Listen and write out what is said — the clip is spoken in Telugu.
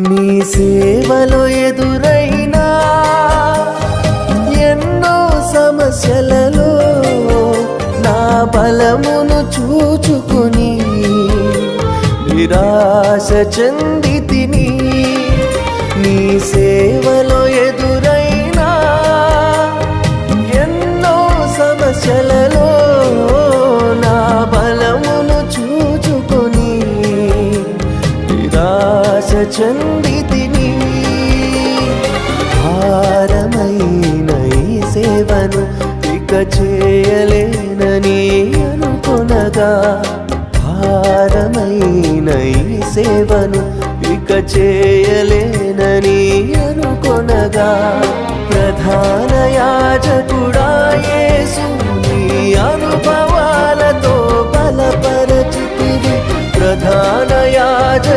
నీ సేవలో ఎదురైనా ఎన్నో సమస్యలలో నా బలమును చూచుకుని నిరాశ చెందితిని. నీ సేవలో ఎదురైనా ఎన్నో సమస్యలలో నా బలమును చూచుకుని నిరాశ చెందితిని. భారమైన ఈ సేవను ఇక చేయలేనని అనుకొనగా, భారమైన ఈ సేవను ఇక చేయలేనని అనుకొనగా, ప్రధాన యాజకుడా యేసు నీ అనుభవాలతో బలపరచితివి. ప్రధాన యాజకుడా